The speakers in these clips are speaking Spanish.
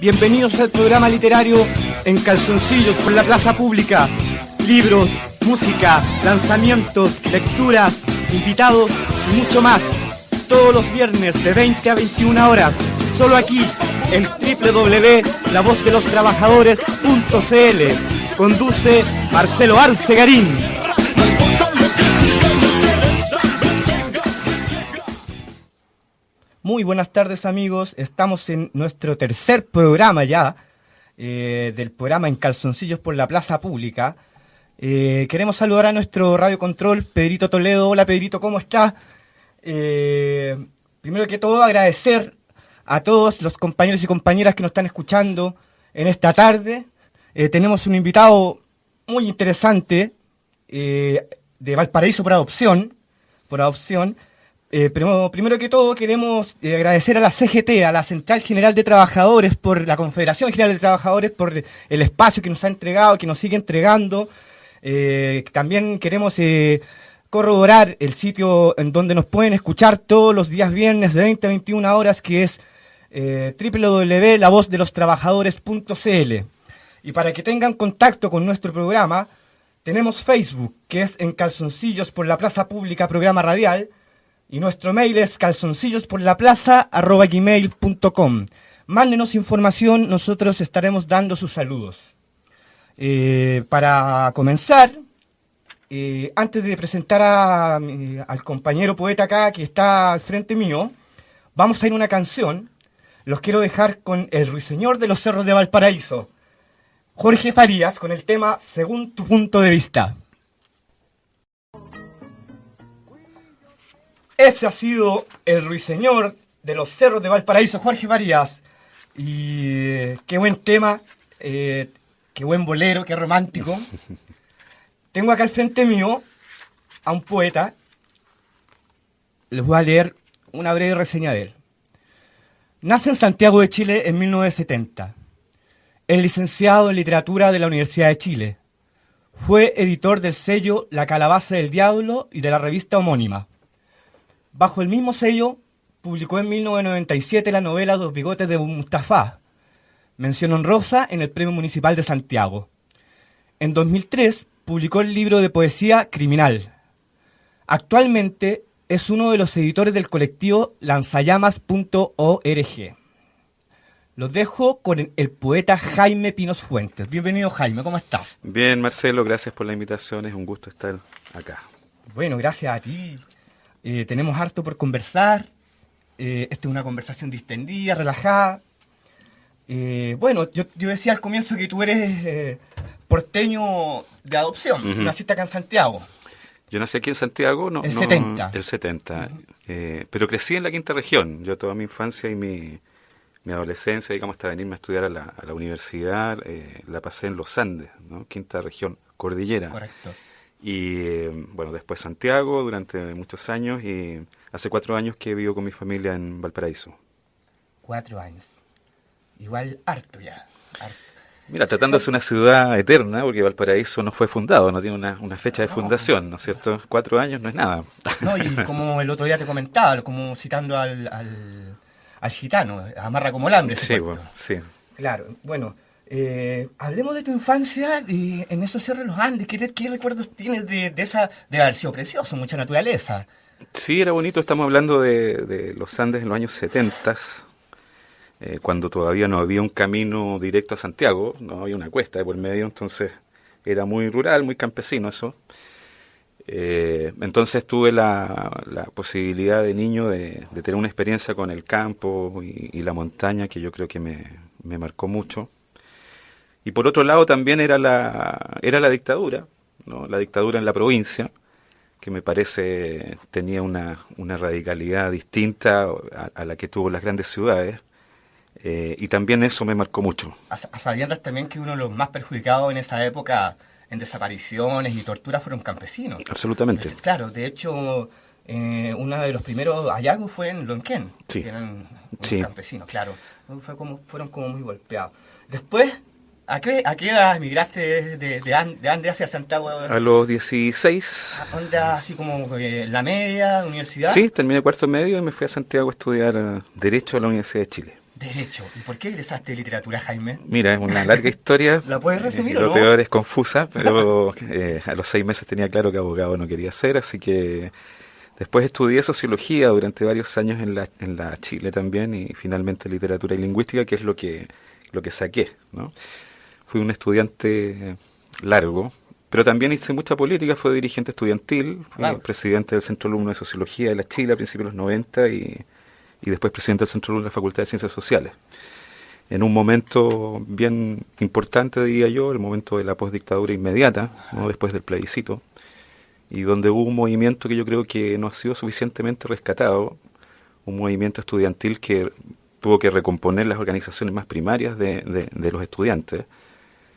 Bienvenidos al programa literario En Calzoncillos por la Plaza Pública. Libros, música, lanzamientos, lecturas, invitados y mucho más. Todos los viernes de 20 a 21 horas. Solo aquí, en www.lavozdelostrabajadores.cl. Conduce Marcelo Arce Garín. Muy buenas tardes, amigos. Estamos en nuestro tercer programa ya, del programa En Calzoncillos por la Plaza Pública. Queremos saludar a nuestro radiocontrol, Pedrito Toledo. Hola, Pedrito, ¿cómo está? Primero que todo, agradecer a todos los compañeros y compañeras que nos están escuchando en esta tarde. Tenemos un invitado muy interesante, de Valparaíso por adopción. Pero primero que todo queremos agradecer a la CGT, a la Central General de Trabajadores, por la Confederación General de Trabajadores, por el espacio que nos ha entregado, que nos sigue entregando. También queremos corroborar el sitio en donde nos pueden escuchar todos los días viernes de 20 a 21 horas, que es www.lavozdelostrabajadores.cl. Y para que tengan contacto con nuestro programa, tenemos Facebook, que es En Calzoncillos por la Plaza Pública, programa radial. Y nuestro mail es calzoncillosporlaplaza@gmail.com. Mándenos información, nosotros estaremos dando sus saludos. Para comenzar, antes de presentar al compañero poeta acá que está al frente mío, vamos a ir a una canción. Los quiero dejar con el ruiseñor de los cerros de Valparaíso, Jorge Farías, con el tema Según tu punto de vista. Ese ha sido el ruiseñor de los cerros de Valparaíso, Jorge Farías. Y qué buen tema, qué buen bolero, qué romántico. Tengo acá al frente mío a un poeta. Les voy a leer una breve reseña de él. Nace en Santiago de Chile en 1970. Es licenciado en literatura de la Universidad de Chile. Fue editor del sello La Calabaza del Diablo y de la revista homónima. Bajo el mismo sello, publicó en 1997 la novela Los bigotes de Mustafá, mención honrosa en el Premio Municipal de Santiago. En 2003, publicó el libro de poesía Criminal. Actualmente, es uno de los editores del colectivo lanzallamas.org. Los dejo con el poeta Jaime Pinos Fuentes. Bienvenido, Jaime, ¿cómo estás? Bien, Marcelo, gracias por la invitación, es un gusto estar acá. Bueno, gracias a ti. Tenemos harto por conversar. Esta es una conversación distendida, relajada. Bueno, yo decía al comienzo que tú eres porteño de adopción. Tú naciste acá en Santiago. Yo nací aquí en Santiago, no, el 70. El 70. Pero crecí en la quinta región. Yo toda mi infancia y mi adolescencia, digamos, hasta venirme a estudiar a la universidad, la pasé en los Andes, ¿no? Quinta región, cordillera. Correcto. Y bueno, después Santiago durante muchos años, y hace 4 años que vivo con mi familia en Valparaíso. 4 años. Igual harto ya. Harto. Mira, tratándose de una ciudad eterna, porque Valparaíso no fue fundado, no tiene una fecha de fundación, ¿no es cierto? 4 años no es nada. No, y como el otro día te comentaba, como citando al gitano, amarra como lambre. Sí, bueno, sí. Claro, bueno. Hablemos de tu infancia en esos cerros de los Andes. ¿Qué recuerdos tienes de haber sido precioso, mucha naturaleza? Sí, era bonito. Estamos hablando de los Andes en los años 70, cuando todavía no había un camino directo a Santiago, no había una cuesta de por medio, entonces era muy rural, muy campesino eso. Entonces tuve la posibilidad de niño de tener una experiencia con el campo y la montaña que yo creo que me marcó mucho. Y por otro lado también era la dictadura, ¿no? La dictadura en la provincia, que me parece tenía una radicalidad distinta a la que tuvo las grandes ciudades, y también eso me marcó mucho. A sabiendas también que uno de los más perjudicados en esa época en desapariciones y torturas fueron campesinos. Absolutamente. Claro, de hecho, uno de los primeros hallazgos fue en Lonquén, sí. Que eran sí. campesinos, claro. Fueron como muy golpeados. Después, ¿a qué edad emigraste de Andes hacia Santiago? A los 16. ¿Onda así como la media, universidad? Sí, terminé cuarto medio y me fui a Santiago a estudiar Derecho a la Universidad de Chile. Derecho. ¿Y por qué egresaste de literatura, Jaime? Mira, es una larga historia. ¿La puedes resumir o Lo no? peor es confusa, pero a los 6 meses tenía claro que abogado no quería ser, así que después estudié sociología durante varios años en la Chile también, y finalmente literatura y lingüística, que es lo que saqué, ¿no? Fui un estudiante largo, pero también hice mucha política, fui dirigente estudiantil, fui presidente del Centro Alumno de Sociología de la Chile a principios de los 90 y después presidente del Centro Alumno de la Facultad de Ciencias Sociales. En un momento bien importante, diría yo, el momento de la postdictadura inmediata, ¿no? Después del plebiscito, y donde hubo un movimiento que yo creo que no ha sido suficientemente rescatado, un movimiento estudiantil que tuvo que recomponer las organizaciones más primarias de los estudiantes.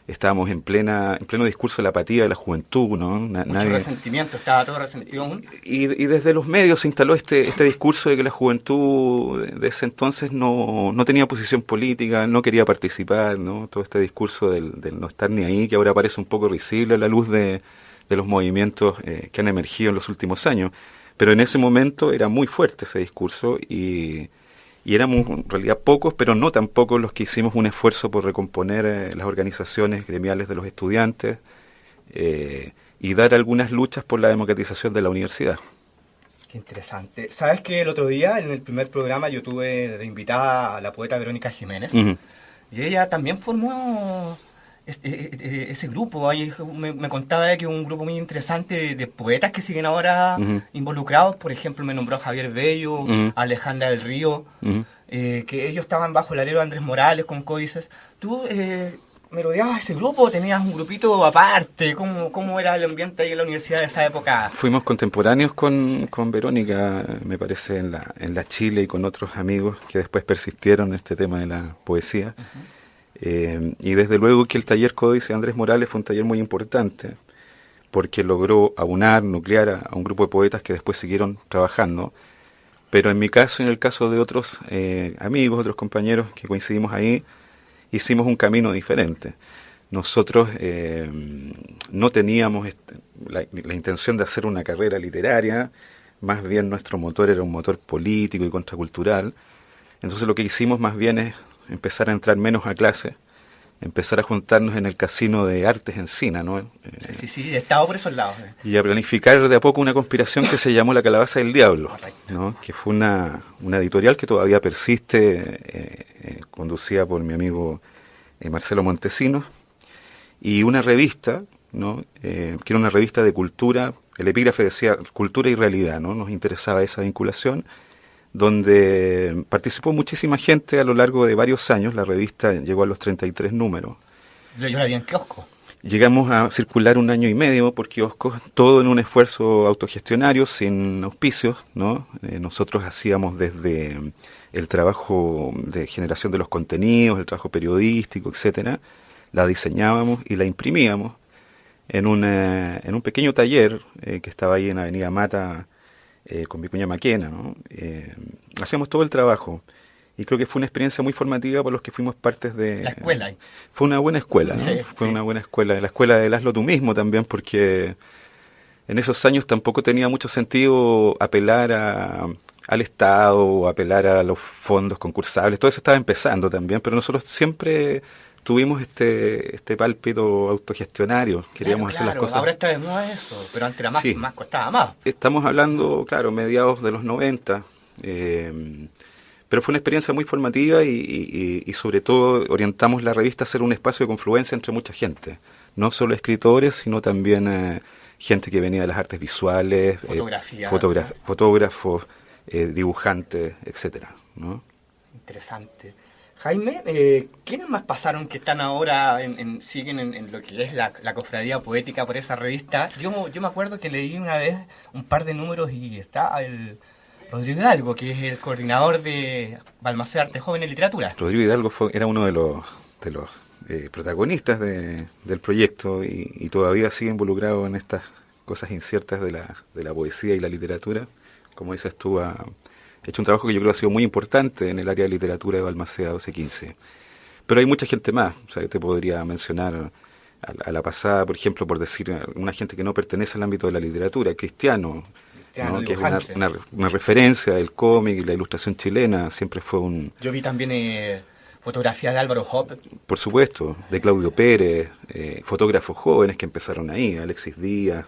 Estábamos en pleno discurso de la apatía de la juventud, ¿no? Mucho resentimiento, estaba todo resentido aún. Y desde los medios se instaló este discurso de que la juventud de ese entonces no tenía posición política, no quería participar, ¿no? Todo este discurso del no estar ni ahí, que ahora parece un poco risible a la luz de los movimientos que han emergido en los últimos años. Pero en ese momento era muy fuerte ese discurso y éramos en realidad pocos, pero no tan pocos los que hicimos un esfuerzo por recomponer las organizaciones gremiales de los estudiantes y dar algunas luchas por la democratización de la universidad. Qué interesante. ¿Sabes que el otro día, en el primer programa, yo tuve de invitada a la poeta Verónica Jiménez? Uh-huh. Y ella también formó ese grupo. Ahí me contaba de que un grupo muy interesante de poetas que siguen ahora involucrados. Por ejemplo, me nombró Javier Bello, Alejandra del Río, que ellos estaban bajo el alero de Andrés Morales con códices. ¿Tú merodeabas ese grupo o tenías un grupito aparte? ¿Cómo era el ambiente ahí en la universidad de esa época? Fuimos contemporáneos con Verónica, me parece, en la Chile, y con otros amigos que después persistieron en este tema de la poesía. Y desde luego que el taller Códice de Andrés Morales fue un taller muy importante, porque logró aunar, nuclear a un grupo de poetas que después siguieron trabajando. Pero en mi caso y en el caso de otros amigos, otros compañeros que coincidimos ahí, hicimos un camino diferente. Nosotros no teníamos la intención de hacer una carrera literaria, más bien nuestro motor era un motor político y contracultural. Entonces lo que hicimos más bien es empezar a entrar menos a clase, empezar a juntarnos en el Casino de Artes Encina, ¿no? Sí, he estado por esos lados. Y a planificar de a poco una conspiración que se llamó La Calabaza del Diablo, ¿no? Que fue una editorial que todavía persiste, conducida por mi amigo Marcelo Montesinos, y una revista, ¿no? Que era una revista de cultura. El epígrafe decía cultura y realidad, ¿no? Nos interesaba esa vinculación, donde participó muchísima gente a lo largo de varios años. La revista llegó a los 33 números. Yo la vi en kiosco. Llegamos a circular 1 año y medio por kioscos, todo en un esfuerzo autogestionario, sin auspicios, ¿no? Nosotros hacíamos desde el trabajo de generación de los contenidos, el trabajo periodístico, etcétera. La diseñábamos y la imprimíamos en un pequeño taller que estaba ahí en Avenida Mata, con Vicuña Maquena, ¿no? Hacíamos todo el trabajo y creo que fue una experiencia muy formativa por los que fuimos partes de... La escuela. Fue una buena escuela, ¿no? Sí, fue una buena escuela. La escuela de Laszlo tú mismo también, porque en esos años tampoco tenía mucho sentido apelar al Estado o apelar a los fondos concursables. Todo eso estaba empezando también, pero nosotros siempre tuvimos este pálpito autogestionario, queríamos hacer las cosas. Ahora está de moda eso, pero antes era más costaba más. Estamos hablando, claro, mediados de los 90, pero fue una experiencia muy formativa y sobre todo orientamos la revista a ser un espacio de confluencia entre mucha gente, no solo escritores, sino también gente que venía de las artes visuales, fotógrafos, dibujantes, etcétera, ¿no? Interesante. Jaime, ¿quiénes más pasaron que están ahora, siguen en lo que es la cofradía poética por esa revista? Yo me acuerdo que leí una vez un par de números y está el Rodrigo Hidalgo, que es el coordinador de Balmaceda Arte Joven en Literatura. Rodrigo Hidalgo era uno de los protagonistas del proyecto y todavía sigue involucrado en estas cosas inciertas de la poesía y la literatura. Como dices tú, he hecho un trabajo que yo creo ha sido muy importante en el área de literatura de Balmaceda 1215. Pero hay mucha gente más. O sea, te podría mencionar a la pasada, por ejemplo, por decir una gente que no pertenece al ámbito de la literatura, Cristiano, Claro, ¿no? Que es dibujante. una referencia del cómic y la ilustración chilena, siempre fue Yo vi también fotografías de Álvaro Hoppe. por supuesto, de Claudio Pérez, fotógrafos jóvenes que empezaron ahí, Alexis Díaz.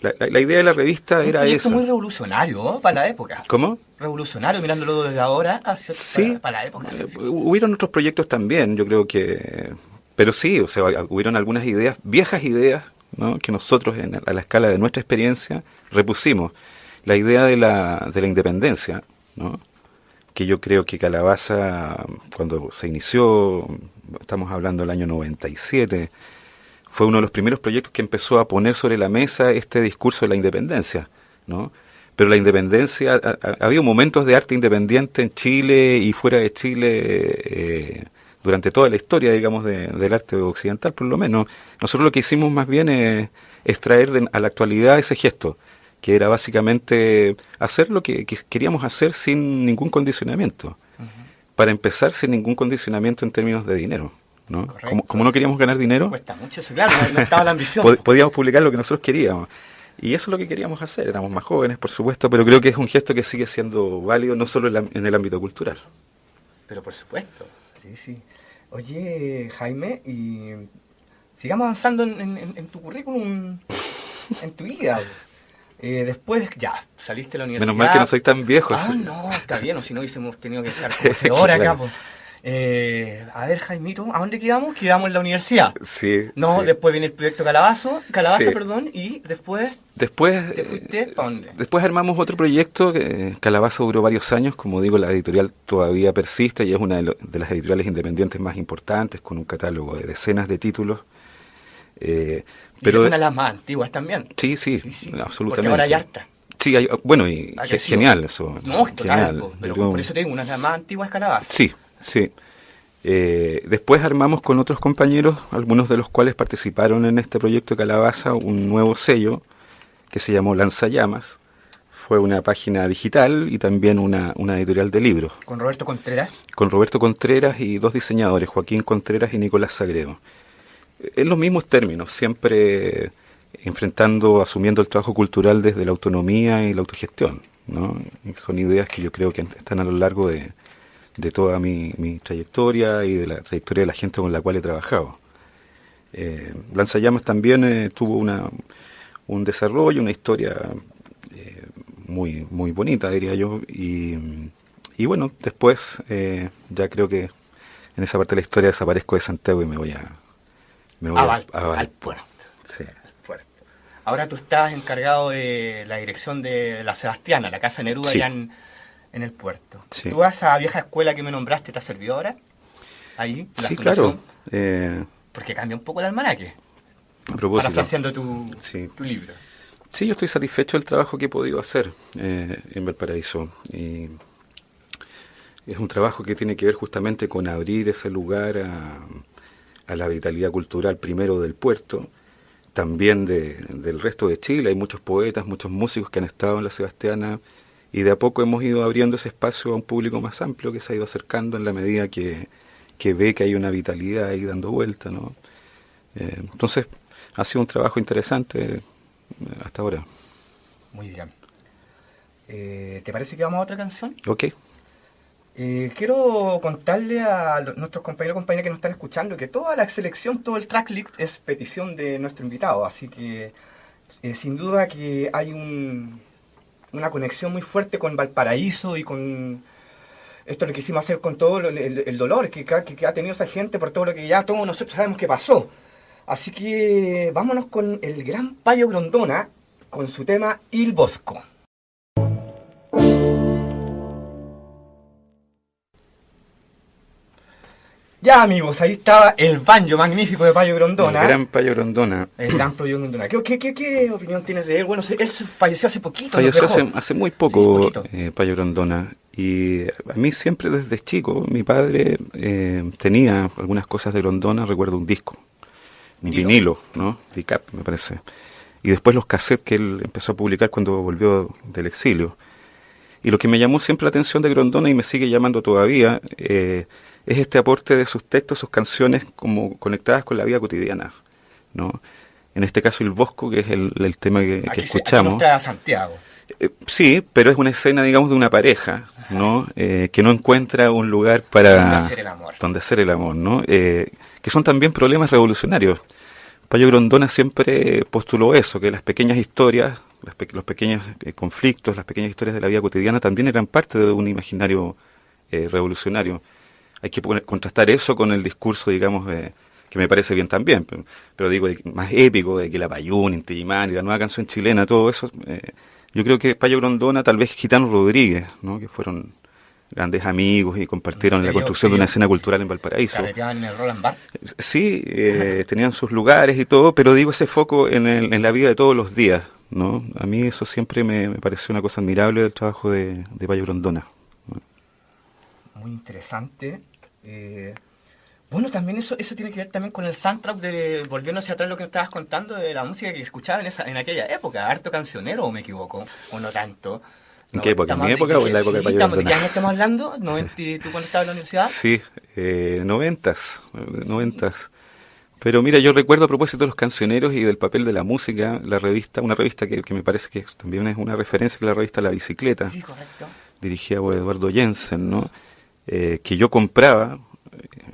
La idea de la revista Un era proyecto esa. muy revolucionario, ¿no? Para la época. ¿Cómo? Revolucionario, mirándolo desde ahora, Sí, para la época. Sí. hubieron otros proyectos también, yo creo que... Pero sí, o sea, hubieron algunas ideas, viejas ideas, ¿no? Que nosotros, a la escala de nuestra experiencia, repusimos. La idea de la independencia, ¿no? Que yo creo que Calabaza, cuando se inició, estamos hablando del año 97, fue uno de los primeros proyectos que empezó a poner sobre la mesa este discurso de la independencia, ¿no? Pero la independencia, había momentos de arte independiente en Chile y fuera de Chile durante toda la historia, digamos, del arte occidental, por lo menos. Nosotros lo que hicimos más bien es traer a la actualidad ese gesto, que era básicamente hacer lo que queríamos hacer sin ningún condicionamiento. Uh-huh. Para empezar, sin ningún condicionamiento en términos de dinero, ¿no? Como no queríamos ganar dinero, cuesta mucho eso, claro, no estaba la ambición. Podíamos publicar lo que nosotros queríamos. Y eso es lo que queríamos hacer. Éramos más jóvenes, por supuesto, pero creo que es un gesto que sigue siendo válido no solo en el ámbito cultural. Pero por supuesto, sí, sí. Oye, Jaime, y sigamos avanzando en tu currículum, en tu vida. Después, ya, saliste de la universidad. Menos mal que no soy tan viejo. Sí. No, está bien, o si no hubiésemos tenido que estar como 8 horas acá. Pues. A ver, Jaimito, ¿a dónde quedamos? Quedamos en la universidad. Sí. No, sí. Después viene el proyecto Calabaza, sí. perdón, y después... Después, ¿te fuiste para dónde? Después armamos otro proyecto, Calabaza duró varios años, como digo, la editorial todavía persiste y es una de las editoriales independientes más importantes, con un catálogo de decenas de títulos. Pero es una de las más antiguas también. Sí, absolutamente. Porque ahora hay harta. Sí, bueno, y genial eso. No, genial. Total, pero por eso te digo, una de las más antiguas es Calabaza. Sí. Después armamos con otros compañeros, algunos de los cuales participaron en este proyecto de Calabaza, un nuevo sello que se llamó Lanzallamas. Fue una página digital y también una editorial de libros. ¿Con Roberto Contreras? Con Roberto Contreras y dos diseñadores, Joaquín Contreras y Nicolás Sagredo. En los mismos términos, siempre asumiendo el trabajo cultural desde la autonomía y la autogestión, ¿no? Y son ideas que yo creo que están a lo largo de toda mi trayectoria y de la trayectoria de la gente con la cual he trabajado. Lanzallamas también tuvo un desarrollo, una historia muy, muy bonita, diría yo, y bueno, después ya creo que en esa parte de la historia desaparezco de Santiago y me voy a al puerto. Sí. Al puerto. Ahora tú estás encargado de la dirección de la Sebastiana, la Casa Neruda, sí. allá en el puerto. Sí. ¿Tú vas a la vieja escuela que me nombraste, te ha servido ahora? Ahí, sí, fundación? Claro. Porque cambia un poco el almanaque. A propósito. Parafraseando tu libro. Sí, yo estoy satisfecho del trabajo que he podido hacer en Valparaíso. Y es un trabajo que tiene que ver justamente con abrir ese lugar a la vitalidad cultural, primero del puerto, también del resto de Chile. Hay muchos poetas, muchos músicos que han estado en la Sebastiana, y de a poco hemos ido abriendo ese espacio a un público más amplio que se ha ido acercando en la medida que ve que hay una vitalidad ahí dando vuelta, ¿no? Entonces, ha sido un trabajo interesante hasta ahora. Muy bien. ¿Te parece que vamos a otra canción? Ok. Quiero contarle a nuestros compañeros y compañeras que nos están escuchando que toda la selección, todo el tracklist es petición de nuestro invitado, así que sin duda que hay una conexión muy fuerte con Valparaíso y con esto lo que quisimos hacer con todo el dolor que ha tenido esa gente por todo lo que ya todos nosotros sabemos que pasó. Así que vámonos con el gran Payo Grondona con su tema Il Bosco. Ya amigos, ahí estaba el banjo magnífico de Payo Grondona. El gran Payo Grondona. El gran Payo Grondona. ¿Qué opinión tienes de él? Bueno, él falleció hace poquito. Falleció hace muy poco, sí, Payo Grondona. Y a mí siempre desde chico, mi padre tenía algunas cosas de Grondona, recuerdo un disco, un vinilo, ¿no? Pickup, me parece. Y después los cassettes que él empezó a publicar cuando volvió del exilio. Y lo que me llamó siempre la atención de Grondona y me sigue llamando todavía es este aporte de sus textos, sus canciones como conectadas con la vida cotidiana, ¿no? en este caso el Bosco, que es el tema que escuchamos. Aquí nos trae a Santiago. Sí, pero es una escena, digamos, de una pareja, ¿no? Que no encuentra un lugar para... Donde hacer el amor. ¿no? Que son también problemas revolucionarios. Payo Grondona siempre postuló eso, que las pequeñas historias, los pequeños conflictos, las pequeñas historias de la vida cotidiana también eran parte de un imaginario revolucionario. Hay que contrastar eso con el discurso, digamos, que me parece bien también, pero digo, más épico, de que la Payún, Inti Illimani, la nueva canción chilena, todo eso... yo creo que Payo Grondona, tal vez Gitano Rodríguez, ¿no? Que fueron grandes amigos y compartieron la construcción de una escena cultural en Valparaíso. ¿Carreteaban en el Roland Bar? Sí, tenían sus lugares y todo, pero digo, ese foco en la vida de todos los días, ¿no? A mí eso siempre me pareció una cosa admirable del trabajo de Payo Grondona, ¿no? Muy interesante. Bueno, también eso tiene que ver también con el soundtrack, volviendo hacia atrás lo que estabas contando, de la música que escuchaba en aquella época. Harto cancionero, ¿o me equivoco? ¿O no tanto? ¿En qué época? ¿En mi época o en la época de Payo Grondona? ¿De qué año estamos hablando? ¿Tú cuando estabas en la universidad? Sí, noventas. Pero mira, yo recuerdo a propósito de los cancioneros y del papel de la música, una revista que me parece que también es una referencia, que es la revista La Bicicleta. Sí, correcto. Dirigida por Eduardo Jensen, ¿no? Que yo compraba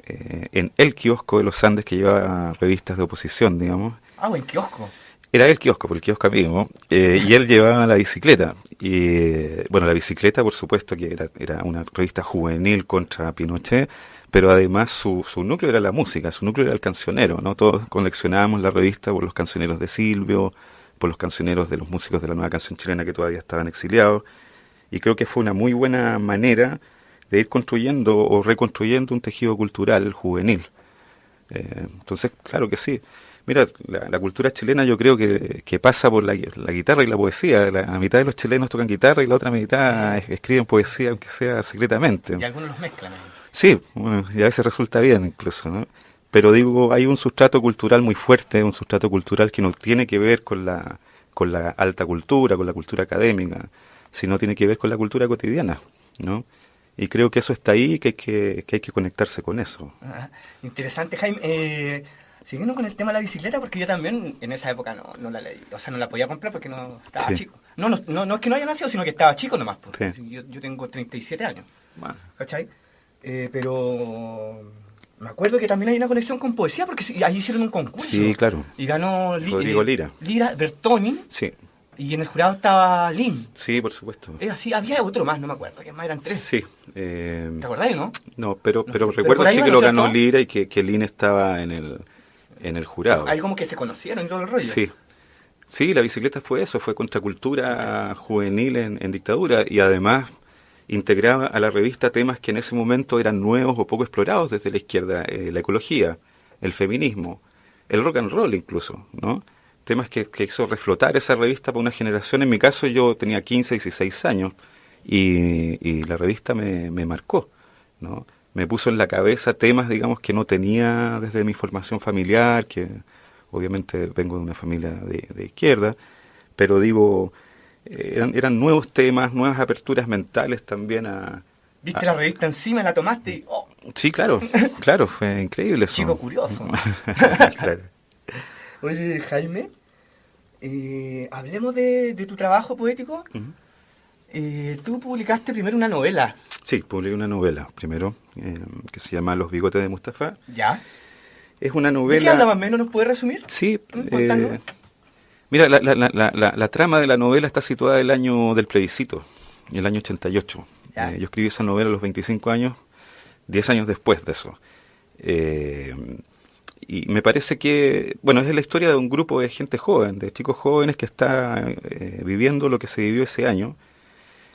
en el kiosco de los Andes, que llevaba revistas de oposición, digamos. Ah, en kiosco. Era el kiosco, por el kiosco amigo, y él llevaba La Bicicleta. Y bueno, La Bicicleta, por supuesto, que era una revista juvenil contra Pinochet, pero además su núcleo era la música, su núcleo era el cancionero, ¿no? Todos coleccionábamos la revista por los cancioneros de Silvio, por los cancioneros de los músicos de la nueva canción chilena que todavía estaban exiliados, y creo que fue una muy buena manera de ir construyendo o reconstruyendo un tejido cultural juvenil. Entonces, claro que sí. Mira, la cultura chilena yo creo que pasa por la guitarra y la poesía. La mitad de los chilenos tocan guitarra y la otra mitad escriben poesía, aunque sea secretamente. Y algunos los mezclan. Sí, bueno, y a veces resulta bien incluso, ¿no? Pero digo, hay un sustrato cultural muy fuerte, un sustrato cultural que no tiene que ver con la alta cultura, con la cultura académica, sino tiene que ver con la cultura cotidiana, ¿no? Y creo que eso está ahí y que hay que conectarse con eso. Interesante, Jaime. Siguiendo con el tema de la bicicleta, porque yo también en esa época no la leí, o sea, no la podía comprar porque no estaba chico. No es que no haya nacido, sino que estaba chico nomás. Pues. Sí. Yo tengo 37 años, bueno. ¿Cachai? Pero me acuerdo que también hay una conexión con poesía, porque ahí hicieron un concurso. Sí, claro. Y ganó Rodrigo Lira. Bertoni. Sí. Y en el jurado estaba Lin. Sí, por supuesto. Así, había otro más, no me acuerdo, que más eran 3. Sí. ¿Te acordás, no? No, pero recuerdo sí que lo ganó Lira y que Lin estaba en el jurado. Ahí como que se conocieron y todo el rollo. Sí, la bicicleta fue eso, fue contracultura juvenil en dictadura, y además integraba a la revista temas que en ese momento eran nuevos o poco explorados desde la izquierda, la ecología, el feminismo, el rock and roll incluso, ¿no? Temas que hizo reflotar esa revista para una generación. En mi caso yo tenía 15, 16 años y la revista me marcó, ¿no? Me puso en la cabeza temas, digamos, que no tenía desde mi formación familiar, que obviamente vengo de una familia de izquierda, pero digo, eran nuevos temas, nuevas aperturas mentales también ¿Viste la revista encima, la tomaste y ¡oh! Sí, claro, fue increíble eso. Chico curioso. Claro. Oye, Jaime, hablemos de tu trabajo poético. Uh-huh. Tú publicaste primero una novela. Sí, publiqué una novela primero, que se llama Los bigotes de Mustafa. ¿Ya? Es una novela... ¿De qué habla más o menos? ¿Nos puede resumir? Sí. Mira, la trama de la novela está situada en el año del plebiscito, en el año 88. Yo escribí esa novela a los 25 años, 10 años después de eso. Y me parece que, bueno, es la historia de un grupo de gente joven, de chicos jóvenes que está viviendo lo que se vivió ese año.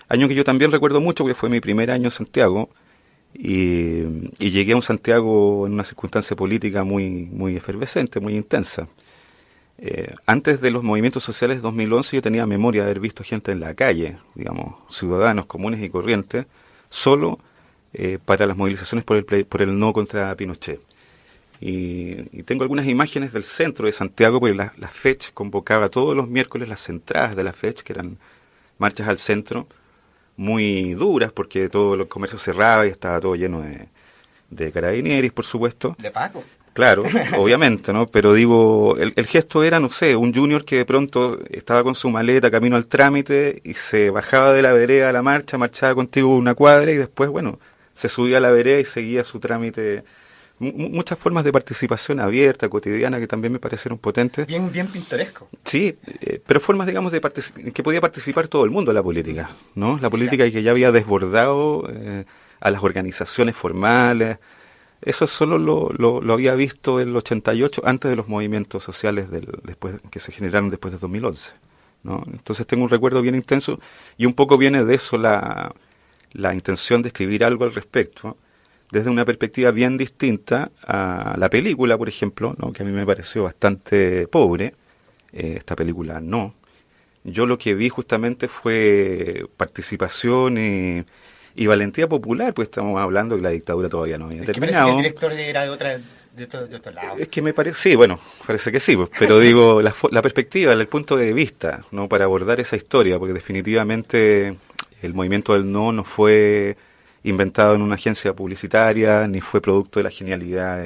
Año que yo también recuerdo mucho porque fue mi primer año en Santiago y llegué a un Santiago en una circunstancia política muy efervescente, muy intensa. Antes de los movimientos sociales de 2011 yo tenía memoria de haber visto gente en la calle, digamos, ciudadanos comunes y corrientes, solo para las movilizaciones por el no contra Pinochet. Y tengo algunas imágenes del centro de Santiago, porque la FECH convocaba todos los miércoles las entradas de la FECH, que eran marchas al centro, muy duras, porque todo el comercio cerraba y estaba todo lleno de carabineros, por supuesto. ¿De Paco? Claro, obviamente, ¿no? Pero digo, el gesto era, no sé, un junior que de pronto estaba con su maleta camino al trámite y se bajaba de la vereda a la marcha, marchaba contigo una cuadra y después, bueno, se subía a la vereda y seguía su trámite. Muchas formas de participación abierta, cotidiana, que también me parecieron potentes. Bien, bien pintoresco. Sí, pero formas, digamos, en que podía participar todo el mundo en la política, ¿no? La política que ya había desbordado a las organizaciones formales. Eso solo lo había visto en el 88, antes de los movimientos sociales después que se generaron después de 2011, ¿no? Entonces tengo un recuerdo bien intenso y un poco viene de eso la intención de escribir algo al respecto, desde una perspectiva bien distinta a la película, por ejemplo, ¿no? Que a mí me pareció bastante pobre. Esta película no. Yo lo que vi justamente fue participación y valentía popular, pues estamos hablando que la dictadura todavía no había terminado. Que el director era de otro lado. Es que me parece, sí, bueno, parece que sí, pues, pero digo, la perspectiva, el punto de vista, ¿no? Para abordar esa historia, porque definitivamente el movimiento del no fue inventado en una agencia publicitaria, ni fue producto de la genialidad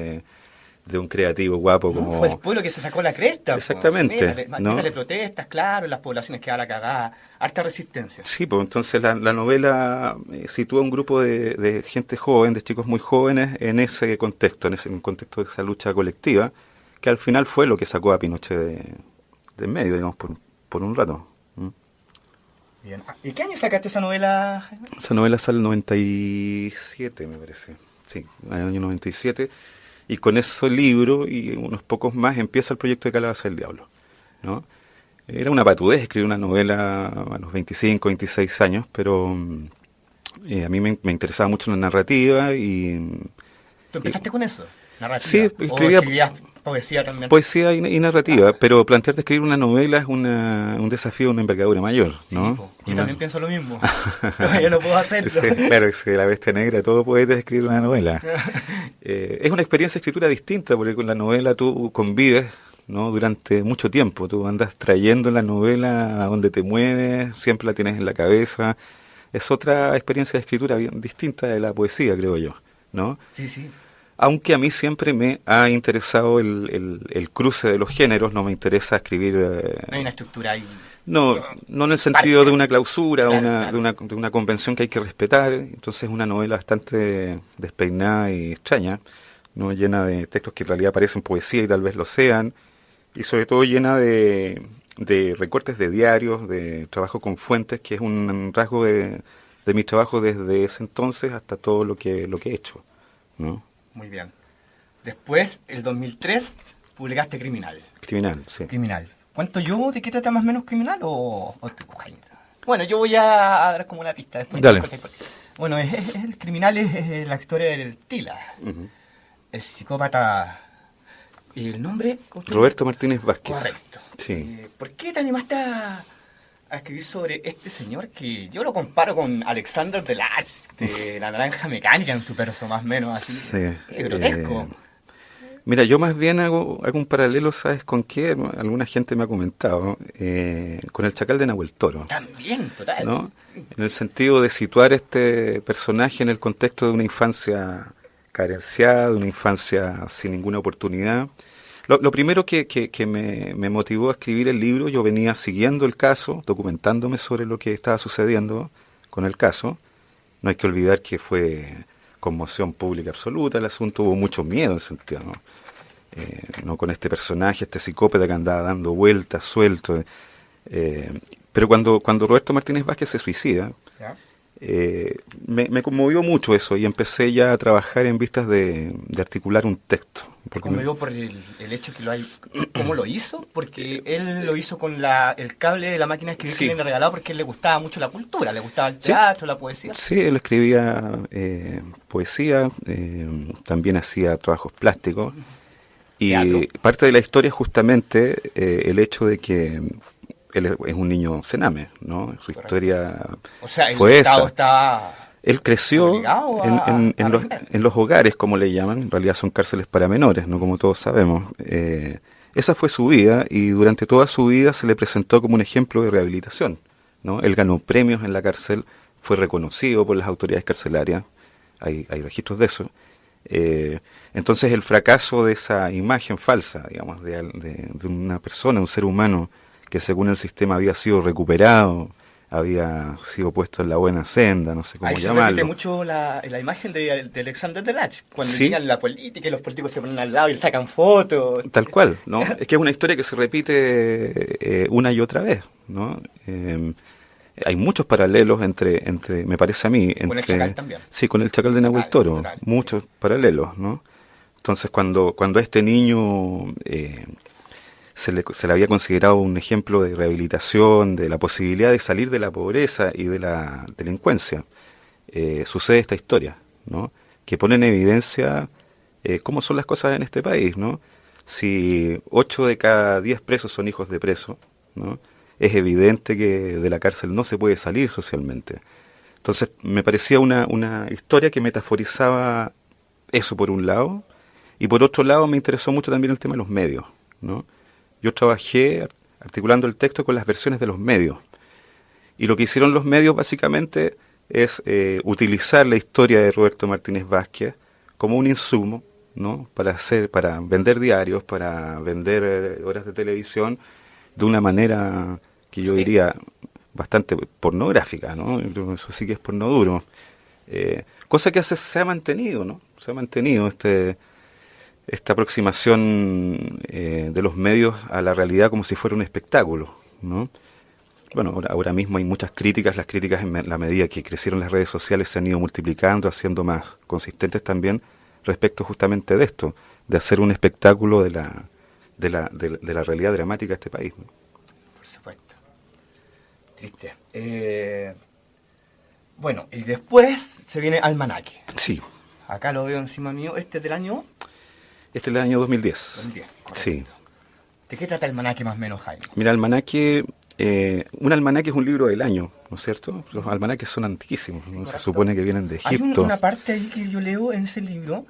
de un creativo guapo como... Fue el pueblo que se sacó la cresta. Exactamente. Métale protestas, claro, las poblaciones quedaron la cagada, harta resistencia. Sí, pues entonces la novela sitúa un grupo de gente joven, de chicos muy jóvenes, en ese contexto, en contexto de esa lucha colectiva, que al final fue lo que sacó a Pinochet de en medio, digamos, por un rato. Bien. ¿Y qué año sacaste esa novela, Jaime? Esa novela sale en el 97, me parece. Sí, en el año 97. Y con ese libro y unos pocos más empieza el proyecto de Calabaza del Diablo, ¿no? Era una patudez escribir una novela a los 25, 26 años, pero a mí me interesaba mucho la narrativa y... ¿Tú empezaste con eso? ¿Narrativa? Sí, escribías poesía también? Poesía y narrativa, pero plantearte escribir una novela es un desafío de una envergadura mayor, ¿no? Sí, yo también pienso lo mismo. Yo no puedo hacerlo. Claro, la bestia negra, todo poeta es escribir una novela. Es una experiencia de escritura distinta, porque con la novela tú convives, ¿no? Durante mucho tiempo. Tú andas trayendo la novela a donde te mueves, siempre la tienes en la cabeza. Es otra experiencia de escritura bien distinta de la poesía, creo yo, ¿no? Sí, sí. Aunque a mí siempre me ha interesado el cruce de los géneros, no me interesa escribir... no hay una estructura ahí. No en el sentido de una clausura, claro. De una convención que hay que respetar. Entonces es una novela bastante despeinada y extraña, ¿no? Llena de textos que en realidad parecen poesía y tal vez lo sean, y sobre todo llena de recortes de diarios, de trabajo con fuentes, que es un rasgo de mi trabajo desde ese entonces hasta todo lo que he hecho, ¿no? Muy bien. Después, el 2003, publicaste Criminal. Criminal, sí. Criminal. ¿Cuánto yo? ¿De qué trata más o menos Criminal o Jaime? Bueno, yo voy a dar como una pista. Después. Dale. Bueno, el Criminal es la historia del Tila. Uh-huh. El psicópata... ¿Y el nombre? Roberto Martínez Vázquez. Correcto. Sí. ¿Por qué te animaste a escribir sobre este señor que yo lo comparo con Alexander Delarge de La Naranja Mecánica en su perso, más o menos así? Sí. Es grotesco. Mira, yo más bien hago un paralelo, ¿sabes con qué? Alguna gente me ha comentado, con el Chacal de Nahuel Toro. También, total. ¿No? En el sentido de situar este personaje en el contexto de una infancia carenciada, de una infancia sin ninguna oportunidad. Lo primero que me motivó a escribir el libro, yo venía siguiendo el caso, documentándome sobre lo que estaba sucediendo con el caso. No hay que olvidar que fue conmoción pública absoluta el asunto, hubo mucho miedo en ese sentido, ¿no? No con este personaje, este psicópata que andaba dando vueltas, suelto. Pero cuando Roberto Martínez Vázquez se suicida, me conmovió mucho eso y empecé ya a trabajar en vistas de articular un texto. Conmovió por el hecho que lo hay... ¿Cómo lo hizo? Porque él lo hizo con el cable de la máquina de escribir que le habían regalado porque le gustaba mucho la cultura, le gustaba el teatro, la poesía. Sí, él escribía poesía, también hacía trabajos plásticos. Y ¿Teatro? Parte de la historia es justamente el hecho de que él es un niño cename, ¿no? Su historia o sea, el fue Estado esa. Estaba... Él creció en los hogares, como le llaman, en realidad son cárceles para menores, no como todos sabemos. Esa fue su vida y durante toda su vida se le presentó como un ejemplo de rehabilitación, ¿no? Él ganó premios en la cárcel, fue reconocido por las autoridades carcelarias, hay registros de eso, Entonces el fracaso de esa imagen falsa, digamos, de una persona, un ser humano, que según el sistema había sido recuperado, había sido puesto en la buena senda, no sé cómo llamarlo. Ahí se repite mucho la imagen de Alexander Delach, cuando ¿sí? llegan la política y los políticos se ponen al lado y le sacan fotos. Tal cual, ¿no? Es que es una historia que se repite una y otra vez, ¿no? Hay muchos paralelos entre, me parece a mí... Con el Chacal también. Sí, con el Chacal de Nahuel Toro, total. Muchos paralelos, ¿no? Entonces cuando a este niño... se le había considerado un ejemplo de rehabilitación, de la posibilidad de salir de la pobreza y de la delincuencia. Sucede esta historia, ¿no? Que pone en evidencia cómo son las cosas en este país, ¿no? Si 8 de cada 10 presos son hijos de presos, ¿no? Es evidente que de la cárcel no se puede salir socialmente. Entonces me parecía una historia que metaforizaba eso por un lado, y por otro lado me interesó mucho también el tema de los medios, ¿no? Yo trabajé articulando el texto con las versiones de los medios. Y lo que hicieron los medios básicamente es utilizar la historia de Roberto Martínez Vázquez como un insumo, ¿no? Para vender diarios, para vender horas de televisión de una manera que yo diría bastante pornográfica, ¿no? Eso sí que es porno duro. Cosa que se ha mantenido, ¿no? Se ha mantenido esta aproximación de los medios a la realidad como si fuera un espectáculo, ¿no? Bueno, ahora mismo hay muchas críticas, las críticas en la medida que crecieron las redes sociales se han ido multiplicando, haciendo más consistentes también respecto justamente de esto, de hacer un espectáculo de la realidad dramática de este país, ¿no? Por supuesto. Triste. Bueno, y después se viene Almanaque. Sí. Acá lo veo encima mío. ¿Este es del año? Este es del año 2010. 2010, correcto. Sí. ¿De qué trata Almanaque más o menos, Jaime? Mira, Almanaque, un almanaque es un libro del año, ¿no es cierto? Los almanaques son antiquísimos, ¿no? Se supone que vienen de Egipto. Hay una parte ahí que yo leo en ese libro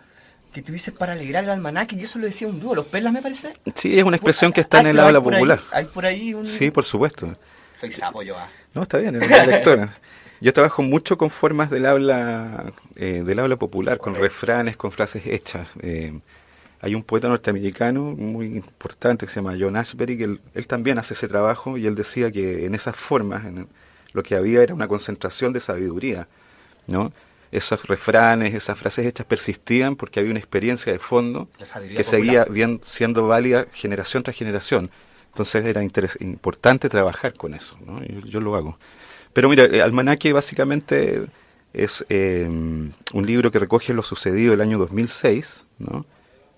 que tú dices para alegrar el almanaque, y eso lo decía un dúo, los Perlas, me parece. Sí, es una expresión que está en el habla popular. ¿Hay por ahí un...? Sí, por supuesto. Soy sapo yo, No, está bien, es una lectora. Yo trabajo mucho con formas del habla popular, con refranes, con frases hechas. Hay un poeta norteamericano muy importante que se llama John Ashbery, que él también hace ese trabajo, y él decía que en esas formas lo que había era una concentración de sabiduría, ¿no? Esos refranes, esas frases hechas persistían porque había una experiencia de fondo que seguía siendo válida generación tras generación. Entonces era importante trabajar con eso, ¿no? Yo lo hago. Pero mira, Almanaque básicamente es un libro que recoge lo sucedido el año 2006, ¿no?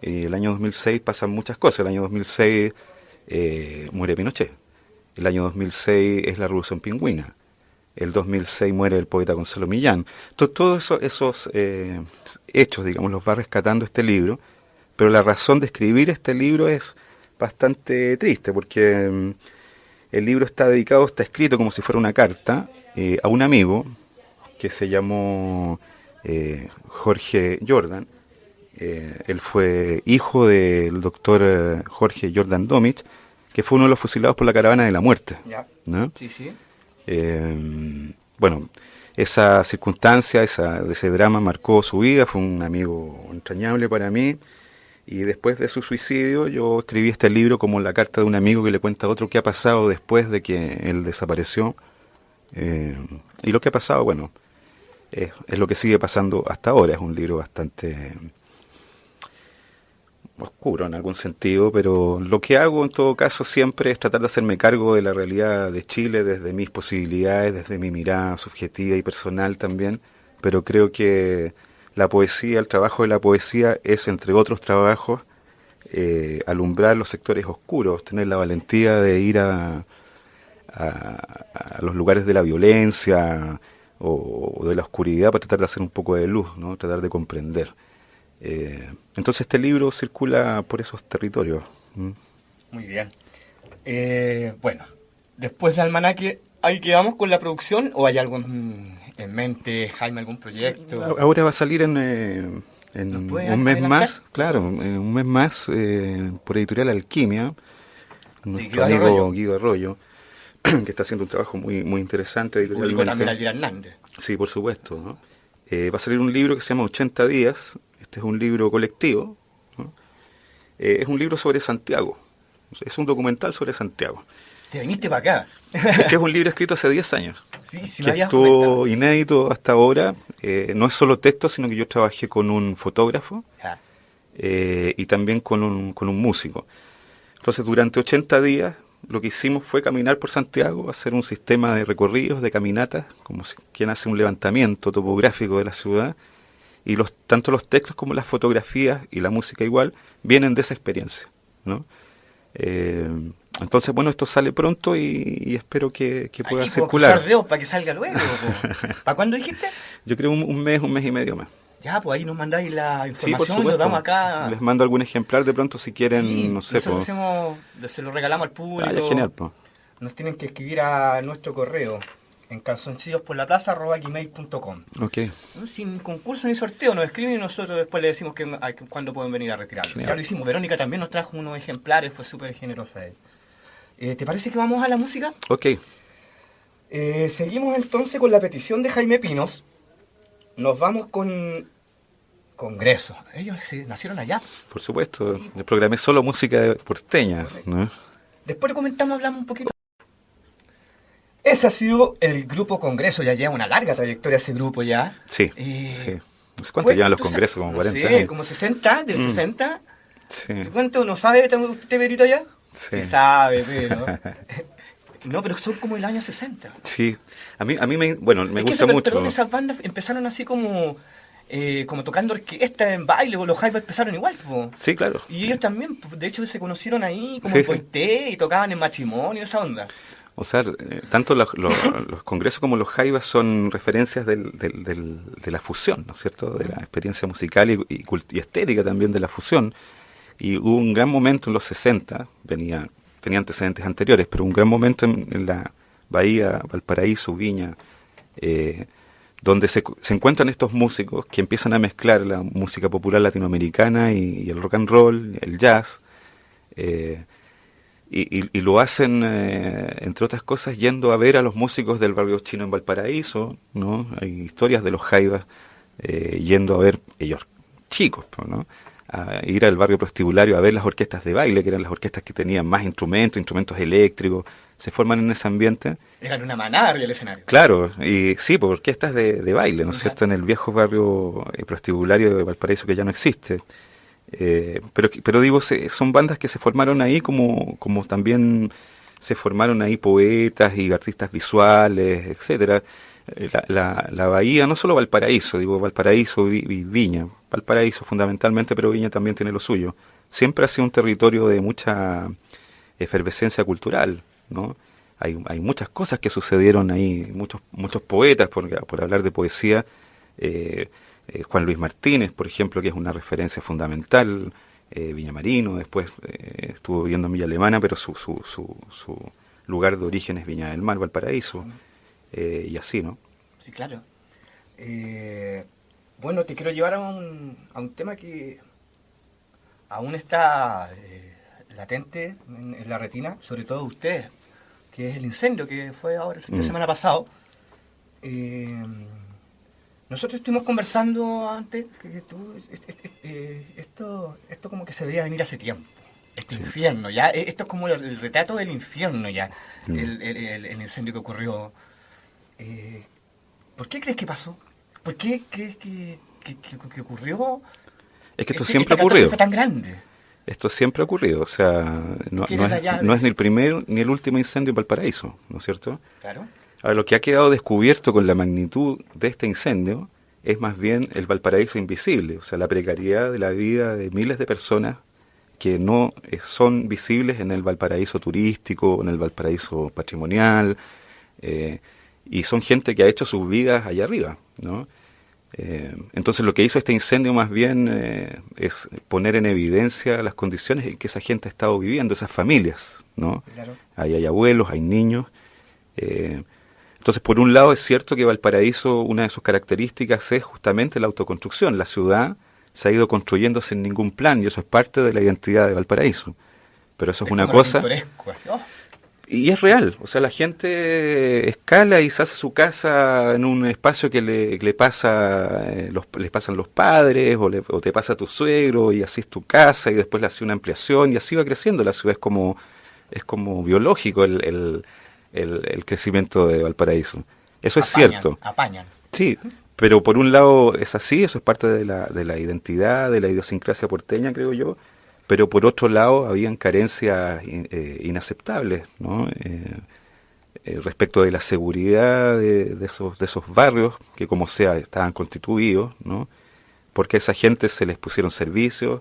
El año 2006 pasan muchas cosas. El año 2006 muere Pinochet. El año 2006 es la Revolución Pingüina. El 2006 muere el poeta Gonzalo Millán. Todos esos hechos, digamos, los va rescatando este libro, pero la razón de escribir este libro es bastante triste, porque el libro está escrito como si fuera una carta a un amigo que se llamó Jorge Jordan. Él fue hijo del doctor Jorge Jordan Domich, que fue uno de los fusilados por la Caravana de la Muerte, ¿no? Sí, sí. Bueno, esa circunstancia, ese drama marcó su vida, fue un amigo entrañable para mí, y después de su suicidio yo escribí este libro como la carta de un amigo que le cuenta a otro qué ha pasado después de que él desapareció, y lo que ha pasado, bueno, es lo que sigue pasando hasta ahora. Es un libro bastante oscuro en algún sentido, pero lo que hago en todo caso siempre es tratar de hacerme cargo de la realidad de Chile desde mis posibilidades, desde mi mirada subjetiva y personal también, pero creo que la poesía, el trabajo de la poesía es, entre otros trabajos, alumbrar los sectores oscuros, tener la valentía de ir a los lugares de la violencia o de la oscuridad para tratar de hacer un poco de luz, ¿no? Tratar de comprender. Entonces este libro circula por esos territorios. Muy bien. Bueno, después de Almanaque, ¿ahí quedamos con la producción o hay algo en mente, Jaime, algún proyecto? Ahora va a salir en un mes más, claro, en un mes más, por Editorial Alquimia, nuestro amigo Guido Arroyo, que está haciendo un trabajo muy interesante editorialmente. También Alvira Hernández. Sí, por supuesto, ¿no? Va a salir un libro que se llama 80 días. este es un libro colectivo, ¿no? Es un libro sobre Santiago, es un documental sobre Santiago. Te viniste para acá. Es que es un libro escrito hace 10 años, Sí, sí, que me habías estuvo comentado. inédito hasta ahora. No es solo texto, sino que yo trabajé con un fotógrafo Ya. y también con un músico. Entonces, durante 80 días, lo que hicimos fue caminar por Santiago, hacer un sistema de recorridos, de caminatas, como si quien hace un levantamiento topográfico de la ciudad, y tanto los textos como las fotografías y la música igual vienen de esa experiencia, ¿no? Entonces, bueno, esto sale pronto y espero que pueda Aquí puedo circular. cruzar dedos para que salga luego. ¿Para cuándo dijiste? Yo creo un mes y medio más. Ya, pues ahí nos mandáis la Sí, por información y lo supuesto. damos acá. Les mando algún ejemplar de pronto si quieren, Sí, no sé. nosotros se lo regalamos al público. Ya, genial, po. Nos tienen que escribir a nuestro correo en calzoncillosporlaplaza@gmail.com. Ok, Sin concurso ni sorteo, nos escriben y nosotros después le decimos cuándo pueden venir a retirarlo. Genial. Ya lo hicimos. Verónica también nos trajo unos ejemplares, fue súper generosa él. ¿Te parece que vamos a la música? ok. Seguimos entonces con la petición de Jaime Pinos. Nos vamos con Congreso. Ellos nacieron allá. Por supuesto, le programé solo música porteña, ¿no? Después le comentamos, hablamos un poquito. Ese ha sido el grupo Congreso. Ya lleva una larga trayectoria ese grupo ya. Sí, Eh, sí. No sé cuánto llevan los congresos, como 40 sé, años. como 60, del 60. Sí, ¿Cuánto? ¿No sabe usted, Berito, ya? Sí. Sí sabe, pero... No, pero son como el año 60. sí. A mí bueno, me Es que gusta mucho. perdón, esas bandas empezaron así como tocando orquesta en baile, o los Jaivas empezaron igual, po. Sí, claro. Y ellos también, de hecho, se conocieron ahí como Sí, en sí. Poité y tocaban en matrimonio, esa onda. O sea, tanto los congresos como los jaivas son referencias de la fusión, ¿no es cierto? De la experiencia musical y estética también de la fusión. Y hubo un gran momento en los 60, tenía antecedentes anteriores, pero un gran momento en la Bahía, Valparaíso, Viña, donde se encuentran estos músicos que empiezan a mezclar la música popular latinoamericana y el rock and roll, el jazz, y lo hacen, entre otras cosas, yendo a ver a los músicos del barrio chino en Valparaíso, ¿no? Hay historias de los jaivas yendo a ver, ellos chicos, ¿no? A ir al barrio prostibulario a ver las orquestas de baile, que eran las orquestas que tenían más instrumentos eléctricos, se forman en ese ambiente. Eran una manada arriba del escenario. Claro, y sí, por orquestas de baile, ¿no es cierto?, en el viejo barrio prostibulario de Valparaíso que ya no existe. Pero digo, son bandas que se formaron ahí como también se formaron ahí poetas y artistas visuales, etcétera. La Bahía, no solo Valparaíso, digo Valparaíso y Viña, Valparaíso fundamentalmente, pero Viña también tiene lo suyo. Siempre ha sido un territorio de mucha efervescencia cultural, ¿no? Hay muchas cosas que sucedieron ahí, muchos poetas, por hablar de poesía, Juan Luis Martínez, por ejemplo, que es una referencia fundamental, Villamarino, después estuvo viviendo en Villa Alemana, pero su lugar de origen es Viña del Mar, Valparaíso, y así, ¿no? Sí, claro. Bueno, te quiero llevar a un tema que aún está latente en la retina, sobre todo ustedes, que es el incendio que fue ahora el fin de semana pasado. Nosotros estuvimos conversando antes que esto como que se veía venir hace tiempo. Este infierno, ya. Esto es como el retrato del infierno, ya. El incendio que ocurrió. ¿Por qué crees que pasó? ¿Por qué crees que ocurrió? Es que esto siempre ha catástrofe ocurrido. Fue tan grande. Esto siempre ha ocurrido, o sea, no es ni el primer ni el último incendio en Valparaíso, ¿no es cierto? Claro. Ahora, lo que ha quedado descubierto con la magnitud de este incendio es más bien el Valparaíso invisible, o sea, la precariedad de la vida de miles de personas que no son visibles en el Valparaíso turístico, en el Valparaíso patrimonial, y son gente que ha hecho sus vidas allá arriba, ¿no? Entonces lo que hizo este incendio más bien es poner en evidencia las condiciones en que esa gente ha estado viviendo, esas familias, ¿no? Claro. Ahí hay abuelos, hay niños. Entonces, por un lado es cierto que Valparaíso, una de sus características es justamente la autoconstrucción. La ciudad se ha ido construyendo sin ningún plan y eso es parte de la identidad de Valparaíso. Pero eso es una como cosa... pintoresco, así, oh. Y es real, o sea, la gente escala y se hace su casa en un espacio que le pasa, les pasan los padres o te pasa tu suegro y así es tu casa y después le hace una ampliación y así va creciendo la ciudad. Es como biológico el crecimiento de Valparaíso. Eso es cierto. Apañan. Sí, pero por un lado es así, eso es parte de la identidad, de la idiosincrasia porteña, creo yo. Pero por otro lado habían carencias inaceptables, ¿no? Respecto de la seguridad de esos barrios que como sea estaban constituidos, ¿no? Porque a esa gente se les pusieron servicios,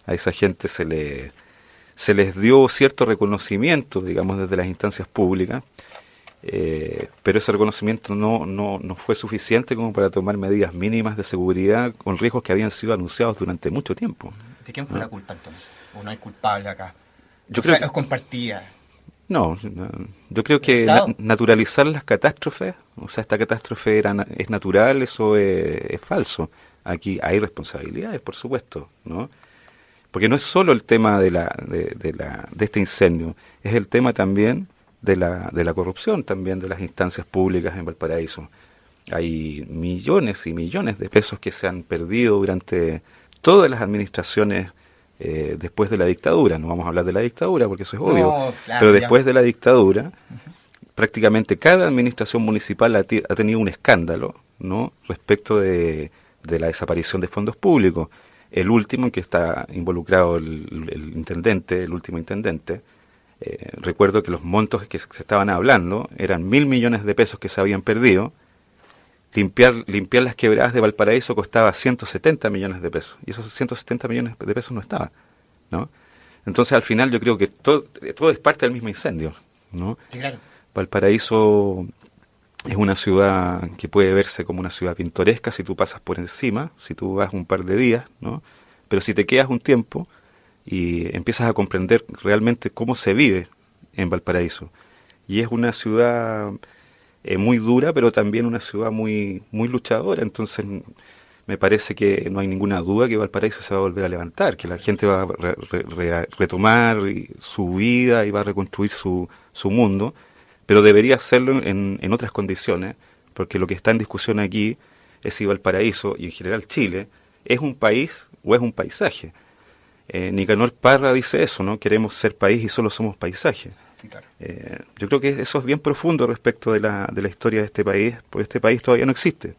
a esa gente se les dio cierto reconocimiento, digamos, desde las instancias públicas, pero ese reconocimiento no fue suficiente como para tomar medidas mínimas de seguridad con riesgos que habían sido anunciados durante mucho tiempo. ¿De quién fue la culpa entonces? ¿O no hay culpable acá? Yo creo que los compartía. No, yo creo que naturalizar las catástrofes, o sea, esta catástrofe es natural, eso es falso. Aquí hay responsabilidades, por supuesto, ¿no? Porque no es solo el tema de este incendio, es el tema también de la corrupción, también de las instancias públicas en Valparaíso. Hay millones y millones de pesos que se han perdido durante todas las administraciones después de la dictadura. No vamos a hablar de la dictadura porque eso es obvio, claro, pero después de la dictadura prácticamente cada administración municipal ha tenido un escándalo, ¿no? Respecto de la desaparición de fondos públicos. El último en que está involucrado el intendente, el último intendente, recuerdo que los montos que se estaban hablando eran 1.000 millones de pesos que se habían perdido. Limpiar las quebradas de Valparaíso costaba 170 millones de pesos, y esos 170 millones de pesos no estaban, ¿no? Entonces, al final, yo creo que todo es parte del mismo incendio, ¿no? Sí, claro. Valparaíso es una ciudad que puede verse como una ciudad pintoresca si tú pasas por encima, si tú vas un par de días, ¿no? Pero si te quedas un tiempo y empiezas a comprender realmente cómo se vive en Valparaíso, y es una ciudad muy dura, pero también una ciudad muy luchadora. Entonces me parece que no hay ninguna duda que Valparaíso se va a volver a levantar, que la gente va a retomar su vida y va a reconstruir su mundo, pero debería hacerlo en otras condiciones, porque lo que está en discusión aquí es si Valparaíso, y en general Chile, es un país o es un paisaje. Nicanor Parra dice eso, ¿no? Queremos ser país y solo somos paisaje. Sí, claro. Yo creo que eso es bien profundo respecto de la historia de este país, porque este país todavía no existe.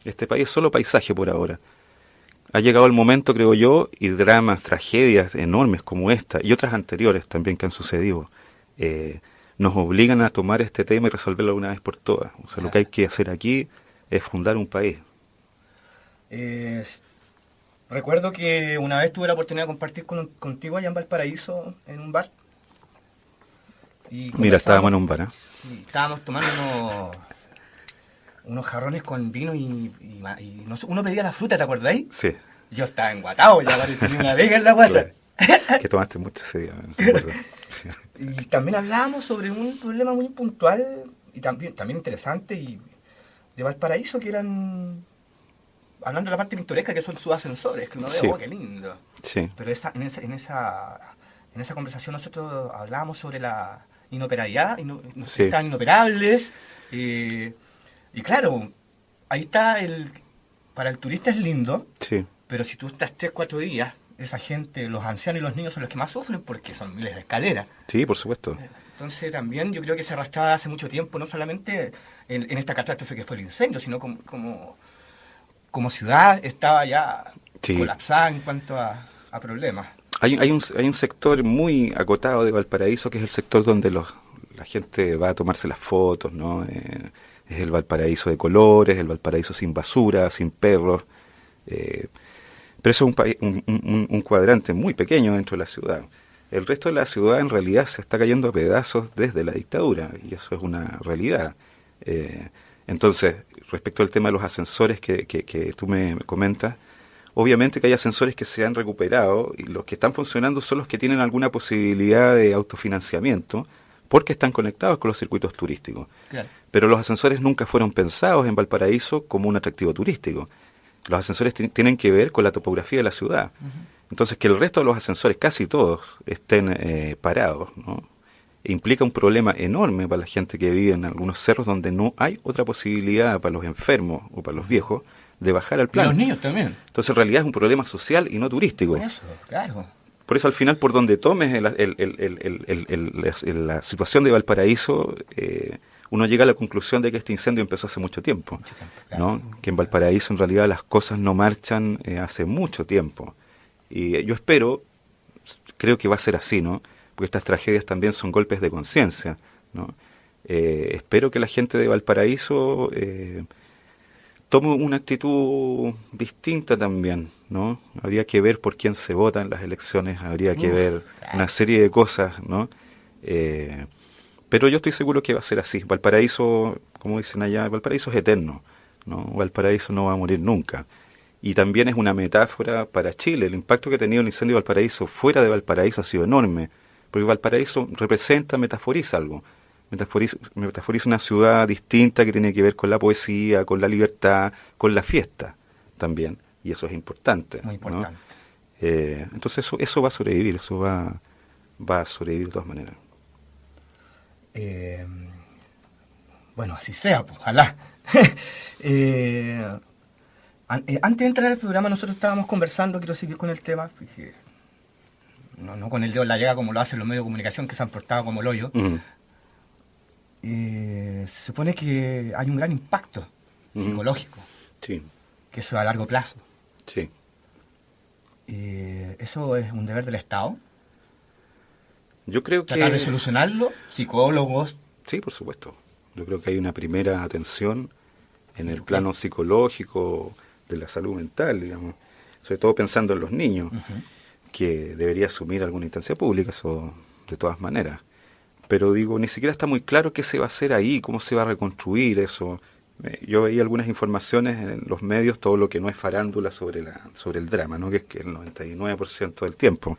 Este país es solo paisaje por ahora. Ha llegado el momento, creo yo, y dramas, tragedias enormes como esta y otras anteriores también que han sucedido, nos obligan a tomar este tema y resolverlo de una vez por todas. O sea, lo que hay que hacer aquí es fundar un país. Recuerdo que una vez tuve la oportunidad de compartir contigo allá en Valparaíso, en un bar. Mira, estábamos en un bar, ¿eh? Sí, estábamos tomando unos jarrones con vino y uno pedía la fruta, ¿te acordáis? Sí. Yo estaba enguatado, ya tenía una vega en la guata. Que tomaste mucho ese día. Y también hablábamos sobre un problema muy puntual y también interesante y de Valparaíso, que eran, hablando de la parte pintoresca, que son sus ascensores, que uno ve, oh, qué lindo. Sí. Pero en esa conversación nosotros hablábamos sobre la inoperabilidad, están inoperables, y claro, ahí está para el turista es lindo, sí, pero si tú estás 3-4 días, esa gente, los ancianos y los niños son los que más sufren porque son miles de escaleras. Sí, por supuesto. Entonces también yo creo que se arrastraba hace mucho tiempo, no solamente en esta catástrofe que fue el incendio, sino como ciudad estaba ya colapsada en cuanto a problemas. Hay un sector muy acotado de Valparaíso que es el sector donde la gente va a tomarse las fotos, ¿no? Es el Valparaíso de colores, el Valparaíso sin basura, sin perros. Pero eso es un cuadrante muy pequeño dentro de la ciudad. El resto de la ciudad en realidad se está cayendo a pedazos desde la dictadura, y eso es una realidad. Entonces, respecto al tema de los ascensores que tú me comentas, obviamente que hay ascensores que se han recuperado y los que están funcionando son los que tienen alguna posibilidad de autofinanciamiento porque están conectados con los circuitos turísticos. Claro. Pero los ascensores nunca fueron pensados en Valparaíso como un atractivo turístico. Los ascensores tienen que ver con la topografía de la ciudad. Entonces, que el resto de los ascensores, casi todos, estén parados, ¿no? implica un problema enorme para la gente que vive en algunos cerros donde no hay otra posibilidad para los enfermos o para los viejos de bajar al Y plano. los niños también. Entonces en realidad es un problema social y no turístico. Por eso, claro. Por eso al final, por donde tomes la situación de Valparaíso, uno llega a la conclusión de que este incendio empezó hace mucho tiempo, Claro. ¿no? Que en Valparaíso en realidad las cosas no marchan hace mucho tiempo. Y yo espero, creo que va a ser así, ¿no? Porque estas tragedias también son golpes de conciencia, ¿no? Espero que la gente de Valparaíso tome una actitud distinta también, ¿no? Habría que ver por quién se vota en las elecciones, habría que ver una serie de cosas, ¿no? Pero yo estoy seguro que va a ser así. Valparaíso, como dicen allá, Valparaíso es eterno, ¿no? Valparaíso no va a morir nunca. Y también es una metáfora para Chile. El impacto que ha tenido el incendio de Valparaíso fuera de Valparaíso ha sido enorme, porque Valparaíso representa, metaforiza algo. Metaforiza una ciudad distinta que tiene que ver con la poesía, con la libertad, con la fiesta también. Y eso es importante. Muy importante. ¿No? Entonces eso va a sobrevivir, eso va a sobrevivir de todas maneras. Bueno, así sea, pues, ojalá. Antes de entrar al programa nosotros estábamos conversando, quiero seguir con el tema, porque no con el dedo en la llaga como lo hacen los medios de comunicación que se han portado como el hoyo. Se supone que hay un gran impacto psicológico, Sí, que eso a largo plazo. sí. ¿Eso es un deber del Estado? Yo creo ¿Tratar de que... solucionarlo? ¿Psicólogos? Sí, por supuesto. Yo creo que hay una primera atención en el plano psicológico de la salud mental, digamos, sobre todo pensando en los niños, que debería asumir alguna instancia pública, eso de todas maneras. Pero digo, ni siquiera está muy claro qué se va a hacer ahí, cómo se va a reconstruir eso. Yo veía algunas informaciones en los medios, todo lo que no es farándula sobre el drama, ¿no? Que es que el 99% del tiempo.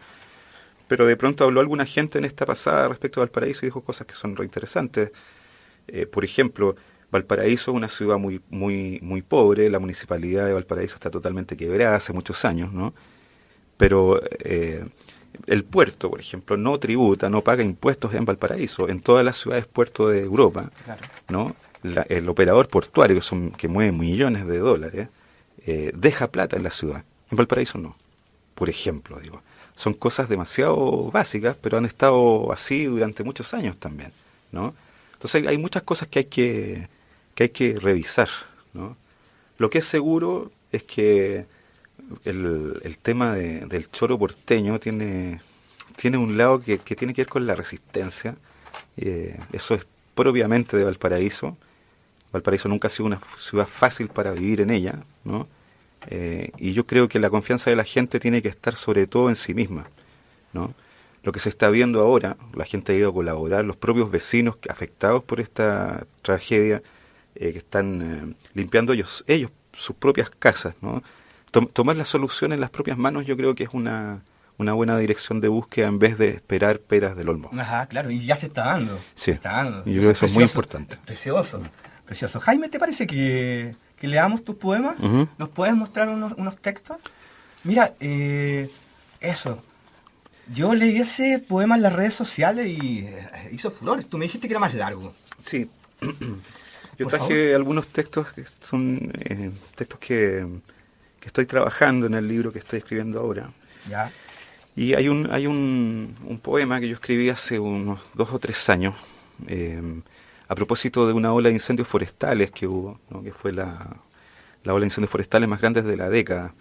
Pero de pronto habló alguna gente en esta pasada respecto a Valparaíso y dijo cosas que son reinteresantes. Por ejemplo, Valparaíso es una ciudad muy pobre, la municipalidad de Valparaíso está totalmente quebrada hace muchos años, ¿no? Pero el puerto, por ejemplo, no tributa, no paga impuestos en Valparaíso, en todas las ciudades puerto de Europa, Claro. ¿no? El operador portuario, que mueve millones de dólares, deja plata en la ciudad. En Valparaíso no, por ejemplo, digo. Son cosas demasiado básicas, pero han estado así durante muchos años también, ¿no? Entonces hay muchas cosas que hay que revisar, ¿no? Lo que es seguro es que el tema del choro porteño tiene un lado que tiene que ver con la resistencia. Eso es propiamente de Valparaíso. Valparaíso nunca ha sido una ciudad fácil para vivir en ella, ¿no? Y yo creo que la confianza de la gente tiene que estar sobre todo en sí misma, ¿no? Lo que se está viendo ahora, la gente ha ido a colaborar, los propios vecinos afectados por esta tragedia, que están limpiando ellos sus propias casas, ¿no? Tomar la solución en las propias manos yo creo que es una buena dirección de búsqueda en vez de esperar peras del olmo. Ajá, claro, y ya se está dando. Sí, se está dando. yo creo que eso es muy importante. Precioso, precioso. Jaime, ¿te parece que leamos tus poemas? Uh-huh. ¿Nos puedes mostrar unos textos? Mira, eso. Yo leí ese poema en las redes sociales y hizo furor. Tú me dijiste que era más largo. Sí. Yo Por traje favor. algunos textos que son textos que estoy trabajando en el libro que estoy escribiendo ahora. Ya. Y hay un poema que yo escribí hace unos 2 o 3 años, a propósito de una ola de incendios forestales que hubo, ¿no? Que fue la ola de incendios forestales más grandes de la década.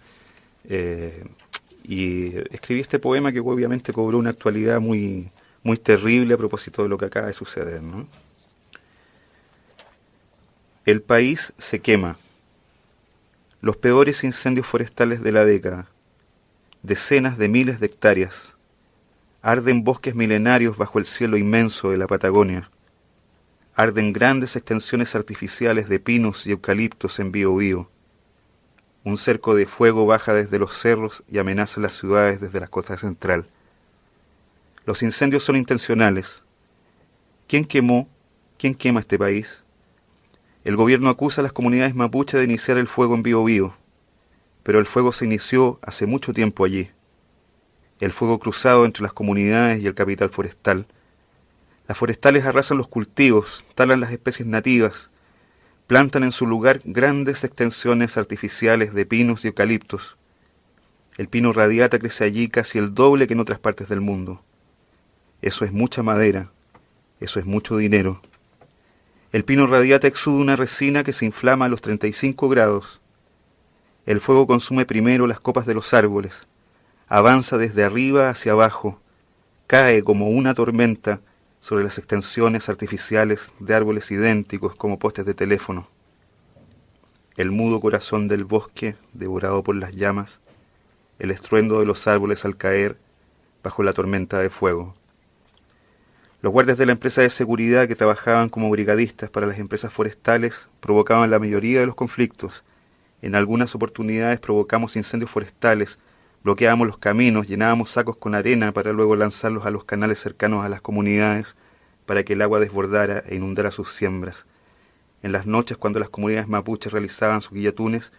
Y escribí este poema que obviamente cobró una actualidad muy terrible a propósito de lo que acaba de suceder, ¿no? El país se quema. Los peores incendios forestales de la década. Decenas de miles de hectáreas. Arden bosques milenarios bajo el cielo inmenso de la Patagonia. Arden grandes extensiones artificiales de pinos y eucaliptos en Biobío. Un cerco de fuego baja desde los cerros y amenaza las ciudades desde la costa central. Los incendios son intencionales. ¿Quién quemó? ¿Quién quema este país? El gobierno acusa a las comunidades mapuche de iniciar el fuego en Biobío, pero el fuego se inició hace mucho tiempo allí. El fuego cruzado entre las comunidades y el capital forestal. Las forestales arrasan los cultivos, talan las especies nativas, plantan en su lugar grandes extensiones artificiales de pinos y eucaliptos. El pino radiata crece allí casi el doble que en otras partes del mundo. Eso es mucha madera, eso es mucho dinero. El pino radiata exuda una resina que se inflama a los 35 grados. El fuego consume primero las copas de los árboles, avanza desde arriba hacia abajo, cae como una tormenta sobre las extensiones artificiales de árboles idénticos como postes de teléfono. El mudo corazón del bosque, devorado por las llamas, el estruendo de los árboles al caer bajo la tormenta de fuego. Los guardias de la empresa de seguridad que trabajaban como brigadistas para las empresas forestales provocaban la mayoría de los conflictos. En algunas oportunidades provocamos incendios forestales, bloqueábamos los caminos, llenábamos sacos con arena para luego lanzarlos a los canales cercanos a las comunidades para que el agua desbordara e inundara sus siembras. En las noches, cuando las comunidades mapuches realizaban sus guillatunes,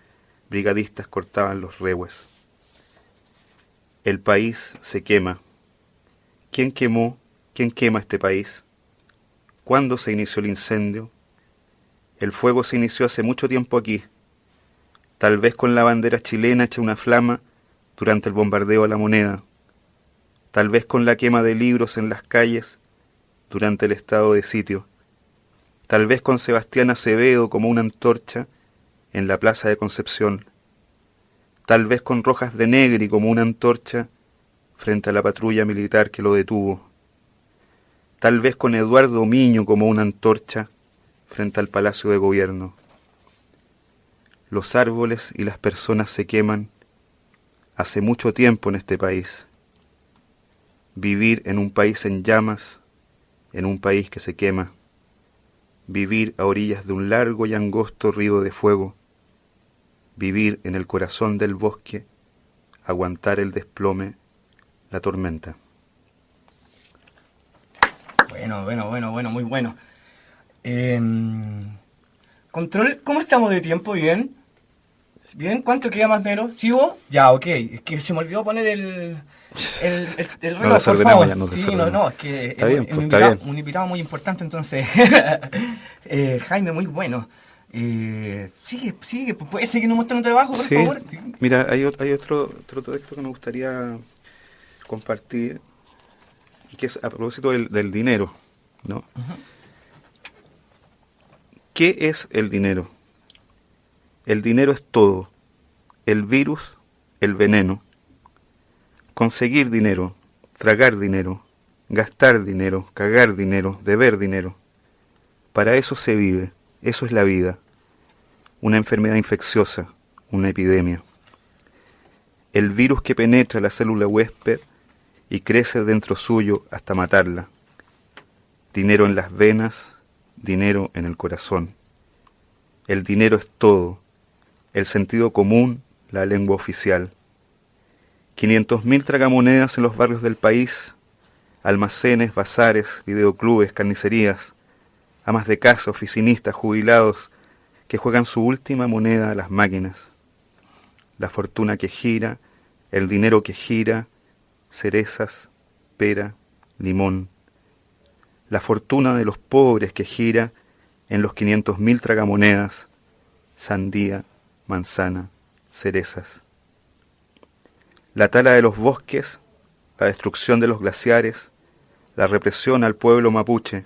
brigadistas cortaban los rehues. El país se quema. ¿Quién quemó? ¿Quién quema este país? ¿Cuándo se inició el incendio? El fuego se inició hace mucho tiempo aquí, tal vez con la bandera chilena hecha una flama durante el bombardeo a La Moneda, tal vez con la quema de libros en las calles durante el estado de sitio, tal vez con Sebastián Acevedo como una antorcha en la plaza de Concepción, tal vez con Rojas de Negri como una antorcha frente a la patrulla militar que lo detuvo, tal vez con Eduardo Miño como una antorcha frente al Palacio de Gobierno. Los árboles y las personas se queman hace mucho tiempo en este país. Vivir en un país en llamas, en un país que se quema. Vivir a orillas de un largo y angosto río de fuego. Vivir en el corazón del bosque, aguantar el desplome, la tormenta. Bueno, muy bueno. Control, ¿cómo estamos de tiempo? ¿Bien? ¿Bien? ¿Cuánto queda más o menos? ¿Sigo? Ya, ok. Es que se me olvidó poner el reloj, por favor. Es que está bien, un invitado muy importante, entonces. Jaime, muy bueno. Sigue, pues, ¿puede seguir mostrando trabajo, por favor? Sí. Mira, hay otro texto que me gustaría compartir, que es a propósito del dinero, ¿no? Uh-huh. ¿Qué es el dinero? El dinero es todo, el virus, el veneno. Conseguir dinero, tragar dinero, gastar dinero, cagar dinero, deber dinero. Para eso se vive, eso es la vida. Una enfermedad infecciosa, una epidemia. El virus que penetra la célula huésped y crece dentro suyo hasta matarla. Dinero en las venas, dinero en el corazón. El dinero es todo, el sentido común, la lengua oficial. 500.000 tragamonedas en los barrios del país, almacenes, bazares, videoclubes, carnicerías, amas de casa, oficinistas, jubilados, que juegan su última moneda a las máquinas. La fortuna que gira, el dinero que gira, cerezas, pera, limón. La fortuna de los pobres que gira en los 500.000 tragamonedas, sandía, manzana, cerezas. La tala de los bosques, la destrucción de los glaciares, la represión al pueblo mapuche,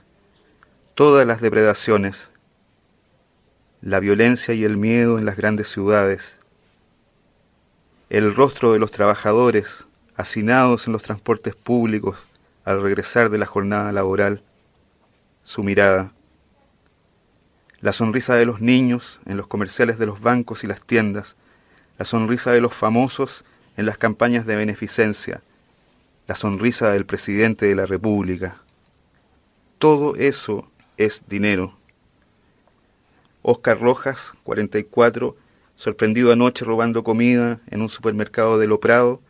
todas las depredaciones, la violencia y el miedo en las grandes ciudades, el rostro de los trabajadores hacinados en los transportes públicos al regresar de la jornada laboral, su mirada, la sonrisa de los niños en los comerciales de los bancos y las tiendas, la sonrisa de los famosos en las campañas de beneficencia, la sonrisa del presidente de la República. Todo eso es dinero. Óscar Rojas, 44, sorprendido anoche robando comida en un supermercado de Lo Prado,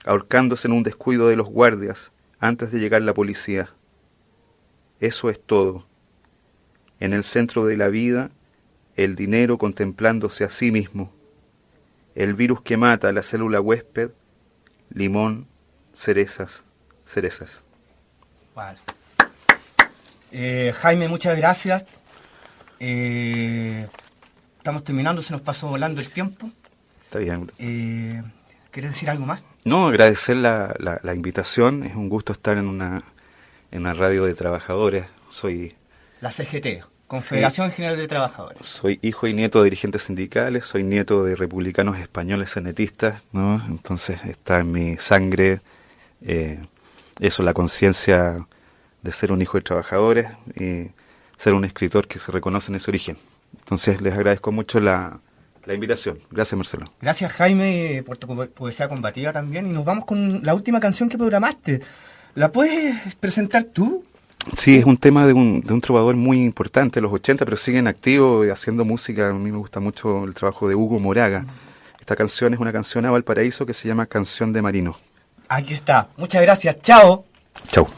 ahorcándose en un descuido de los guardias antes de llegar la policía. Eso es todo. En el centro de la vida, el dinero contemplándose a sí mismo. El virus que mata a la célula huésped, limón, cerezas, cerezas. Wow. Jaime, muchas gracias. Estamos terminando, se nos pasó volando el tiempo. Está bien. ¿Quieres decir algo más? No, agradecer la invitación. Es un gusto estar en una radio de trabajadores. Soy la CGT, Confederación General de Trabajadores. Soy hijo y nieto de dirigentes sindicales, soy nieto de republicanos españoles cenetistas, ¿no? Entonces está en mi sangre eso, la conciencia de ser un hijo de trabajadores y ser un escritor que se reconoce en ese origen. Entonces les agradezco mucho la invitación. Gracias, Marcelo. Gracias, Jaime, por tu poesía combativa también. Y nos vamos con la última canción que programaste. ¿La puedes presentar tú? Sí, es un tema de un trovador muy importante de los 80, pero sigue en activo y haciendo música. A mí me gusta mucho el trabajo de Hugo Moraga. Esta canción es una canción a Valparaíso que se llama Canción de Marino. Aquí está. Muchas gracias. Chao. Chao.